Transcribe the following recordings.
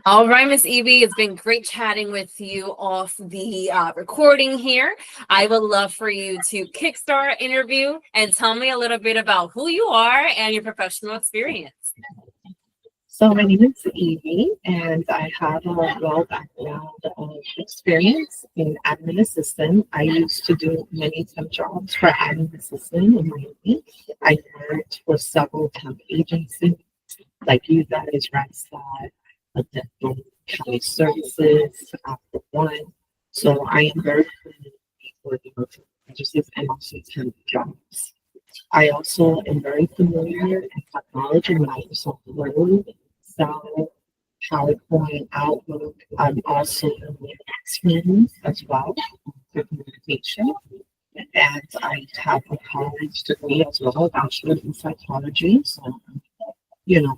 All right, Miss Evie, it's been great chatting with you off the recording here. I would love for you to kickstart our interview and tell me a little bit about who you are and your professional experience. So my name is Evie, and I have a well background of experience in admin assistant. I used to do many temp jobs for admin assistant in Miami. I worked for several temp agencies like you guys, Randstad, Dental County Services, After One. So I am very familiar with working with agencies and also temp jobs. I also am very familiar in technology, Microsoft Word, Excel, PowerPoint, Outlook. I'm also with X-Men as well for communication. And I have a college degree as well, a bachelor in psychology. So, you know,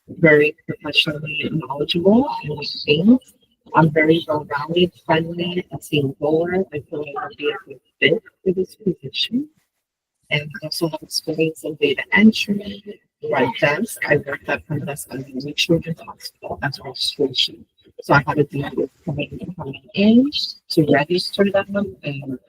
very professionally knowledgeable in these things. I'm very well-rounded, friendly, a team goer. I feel like I'll be a good fit for this position. And I also have experience in data entry, front desk. I worked at front desk at the Children's Hospital as registration. So I had to deal with coming in to register them and,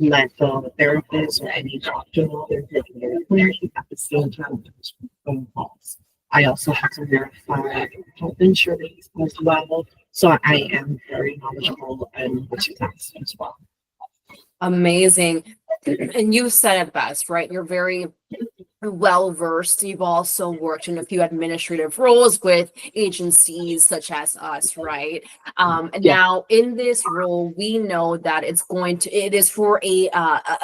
let the therapist or any doctor know they're taking their appointment at the same time as phone calls. I also have to verify health insurance as well. So I am very knowledgeable in what you asked as well. Amazing. And you said it best, right? You're very well versed. You've also worked in a few administrative roles with agencies such as us, right? And Yeah. now in this role, we know that it is for a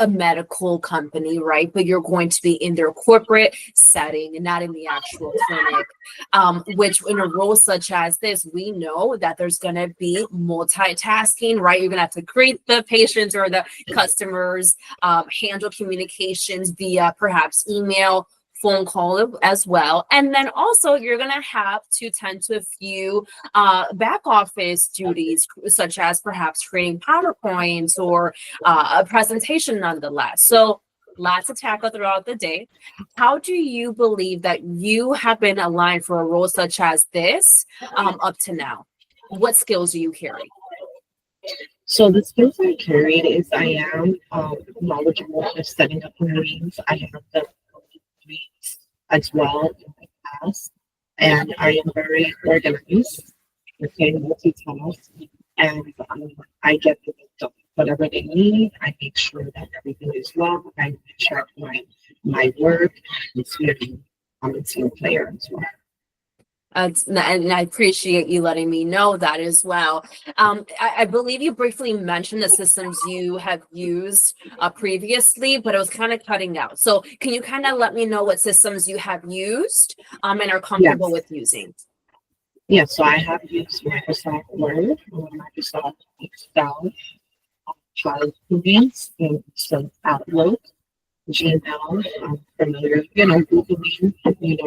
medical company, right? But you're going to be in their corporate setting and not in the actual clinic. Which in a role such as this, we know that there's going to be multitasking, right? You're going to have to greet the patients or the customers, handle communications via perhaps email, phone call as well. And then also you're going to have to tend to a few back office duties, such as perhaps creating PowerPoints or a presentation nonetheless. So lots to tackle throughout the day. How do you believe that you have been aligned for a role such as this up to now? What skills do you carry? So the skills I carried is I am knowledgeable in setting up meetings. I have done meetings as well in the past, and I am very organized. Okay, multitask, and I get the done. Whatever they need, I make sure that everything is well. I check my work. It's really I'm a team player as well. And I appreciate you letting me know that as well. I believe you briefly mentioned the systems you have used previously, but it was kind of cutting out. So can you kind of let me know what systems you have used and are comfortable Yes. with using? Yeah, so I have used Microsoft Word, Microsoft Excel, PowerPoint, and some Outlook, Gmail. I'm familiar, Googling,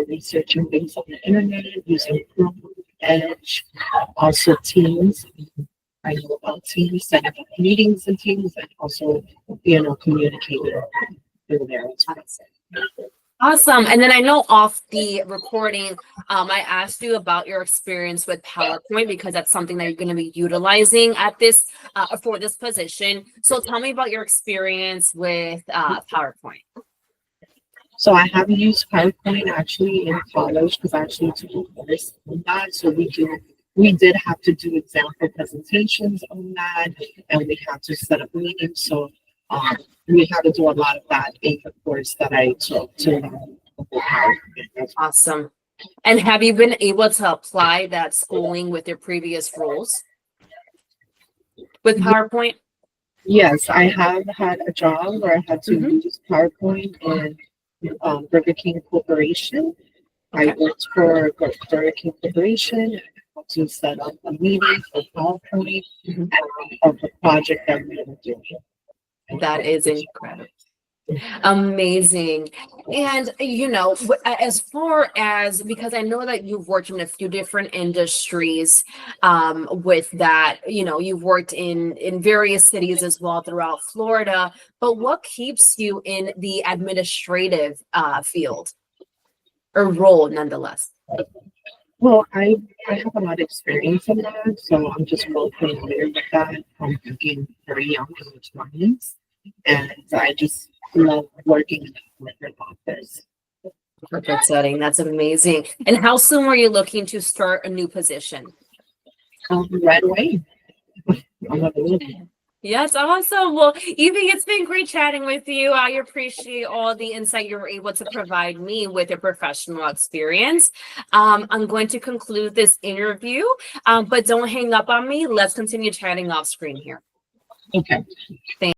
researching things on the internet, using Chrome, Edge, also Teams. I know about Teams, setting up meetings in Teams, and also, communicating through there as well. Awesome. And then I know off the recording, I asked you about your experience with PowerPoint because that's something that you're going to be utilizing at this for this position. So tell me about your experience with PowerPoint. So I have used PowerPoint actually in college because I actually took a course on that. So we did have to do example presentations on that, and we had to set up meetings. So we had to do a lot of that in the course that I took to learn PowerPoint. Awesome. And have you been able to apply that schooling with your previous roles with PowerPoint? Yes, I have had a job where I had to use PowerPoint in Burger King Corporation. Okay. I worked for Burger King Corporation to set up a meeting for PowerPoint of the project that we were doing. That is incredible. Amazing. And as far as, because I know that you've worked in a few different industries with that, you've worked in various cities as well throughout Florida, but what keeps you in the administrative field or role nonetheless? Well, I I have a lot of experience in that, so I'm just well familiar with that from being very young in the 20s. And I just love working in the corporate office. Corporate setting. That's amazing. And how soon were you looking to start a new position? Right away. I'm available. Yes, awesome. Well, Evie, it's been great chatting with you. I appreciate all the insight you were able to provide me with your professional experience. I'm going to conclude this interview, but don't hang up on me. Let's continue chatting off screen here. Okay. Thank